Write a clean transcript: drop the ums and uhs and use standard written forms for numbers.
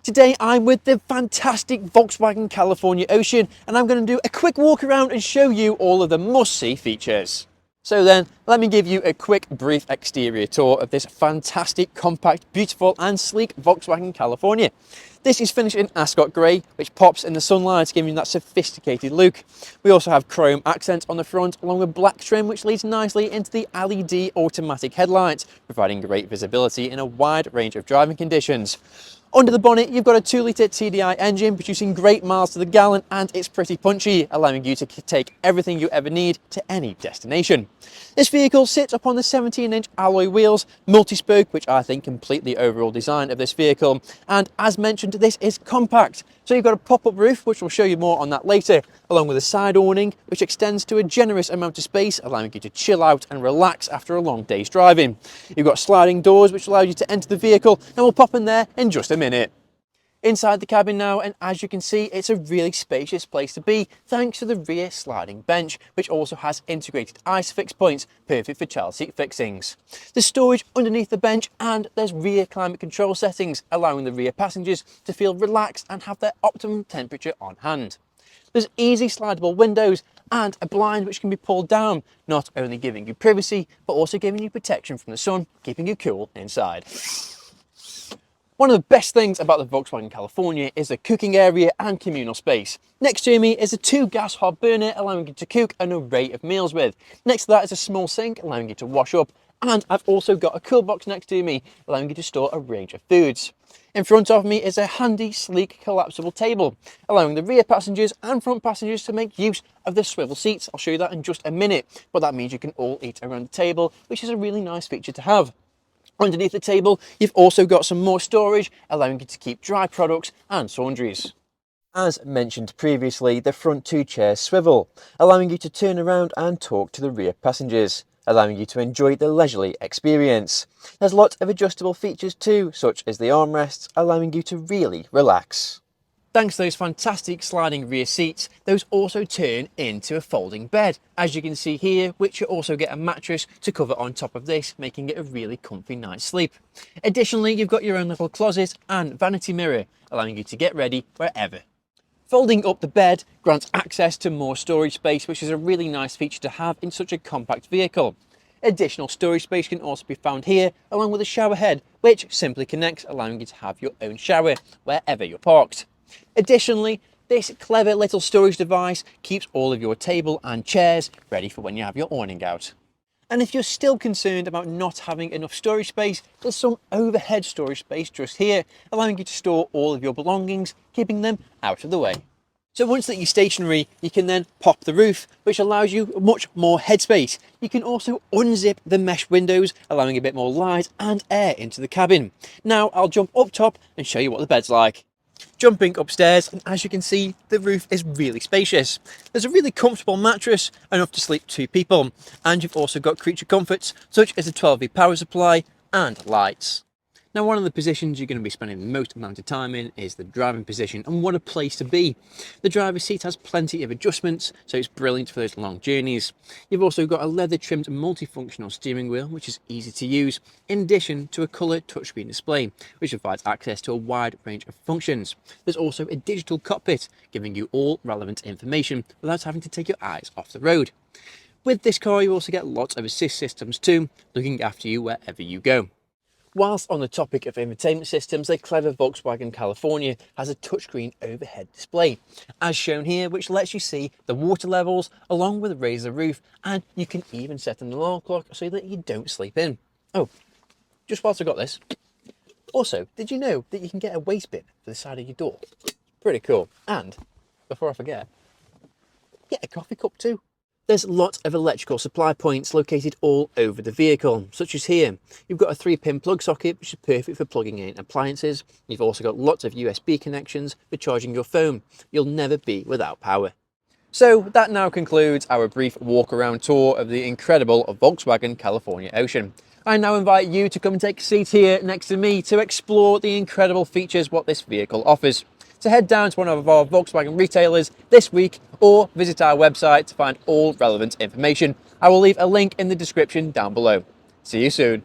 Today I'm with the fantastic Volkswagen California Ocean and I'm going to do a quick walk around and show you all of the must-see features. So then, let me give you a quick brief exterior tour of this fantastic, compact, beautiful and sleek Volkswagen California. This is finished in Ascot Grey, which pops in the sunlight, giving you that sophisticated look. We also have chrome accents on the front, along with black trim, which leads nicely into the LED automatic headlights, providing great visibility in a wide range of driving conditions. Under the bonnet, you've got a 2-litre TDI engine producing great miles to the gallon, and it's pretty punchy, allowing you to take everything you ever need to any destination. This vehicle sits upon the 17-inch alloy wheels, multi-spoke, which I think complete the overall design of this vehicle. And as mentioned, this is compact. So you've got a pop-up roof, which we'll show you more on that later, along with a side awning, which extends to a generous amount of space, allowing you to chill out and relax after a long day's driving. You've got sliding doors, which allow you to enter the vehicle, and we'll pop in there in just a minute. Inside the cabin now, and as you can see, it's a really spacious place to be thanks to the rear sliding bench, which also has integrated ISOFIX points, perfect for child seat fixings. There's storage underneath the bench, and there's rear climate control settings, allowing the rear passengers to feel relaxed and have their optimum temperature on hand. There's easy slidable windows and a blind which can be pulled down, not only giving you privacy, but also giving you protection from the sun, keeping you cool inside. One of the best things about the Volkswagen California is the cooking area and communal space. Next to me is a 2-gas hob burner, allowing you to cook an array of meals with. Next to that is a small sink, allowing you to wash up. And I've also got a cool box next to me, allowing you to store a range of foods. In front of me is a handy, sleek, collapsible table, allowing the rear passengers and front passengers to make use of the swivel seats. I'll show you that in just a minute, but that means you can all eat around the table, which is a really nice feature to have. Underneath the table, you've also got some more storage, allowing you to keep dry products and sundries. As mentioned previously, the front 2 chairs swivel, allowing you to turn around and talk to the rear passengers, allowing you to enjoy the leisurely experience. There's lots of adjustable features too, such as the armrests, allowing you to really relax. Thanks to those fantastic sliding rear seats, those also turn into a folding bed, as you can see here, which you also get a mattress to cover on top of this, making it a really comfy night's sleep. Additionally, you've got your own little closet and vanity mirror, allowing you to get ready wherever. Folding up the bed grants access to more storage space, which is a really nice feature to have in such a compact vehicle. Additional storage space can also be found here, along with a shower head, which simply connects, allowing you to have your own shower wherever you're parked. Additionally, this clever little storage device keeps all of your table and chairs ready for when you have your awning out. And if you're still concerned about not having enough storage space, there's some overhead storage space just here, allowing you to store all of your belongings, keeping them out of the way. So once that you're stationary, you can then pop the roof, which allows you much more headspace. You can also unzip the mesh windows, allowing a bit more light and air into the cabin. Now I'll jump up top and show you what the bed's like. Jumping upstairs, and as you can see, the roof is really spacious. There's a really comfortable mattress, enough to sleep 2 people, and you've also got creature comforts such as a 12V power supply and lights. Now, one of the positions you're going to be spending the most amount of time in is the driving position, and what a place to be. The driver's seat has plenty of adjustments, so it's brilliant for those long journeys. You've also got a leather trimmed multifunctional steering wheel, which is easy to use, in addition to a colour touchscreen display, which provides access to a wide range of functions. There's also a digital cockpit, giving you all relevant information without having to take your eyes off the road. With this car, you also get lots of assist systems too, looking after you wherever you go. Whilst on the topic of infotainment systems, the clever Volkswagen California has a touchscreen overhead display, as shown here, which lets you see the water levels along with raise the roof, and you can even set an alarm clock so that you don't sleep in. Oh, just whilst I got this, also, did you know that you can get a waste bin for the side of your door? Pretty cool. And, before I forget, get a coffee cup too. There's lots of electrical supply points located all over the vehicle, such as here. You've got a 3-pin plug socket, which is perfect for plugging in appliances. You've also got lots of USB connections for charging your phone. You'll never be without power. So that now concludes our brief walk around tour of the incredible Volkswagen California Ocean. I now invite you to come and take a seat here next to me to explore the incredible features what this vehicle offers. So head down to one of our Volkswagen retailers this week or visit our website to find all relevant information. I will leave a link in the description down below. See you soon.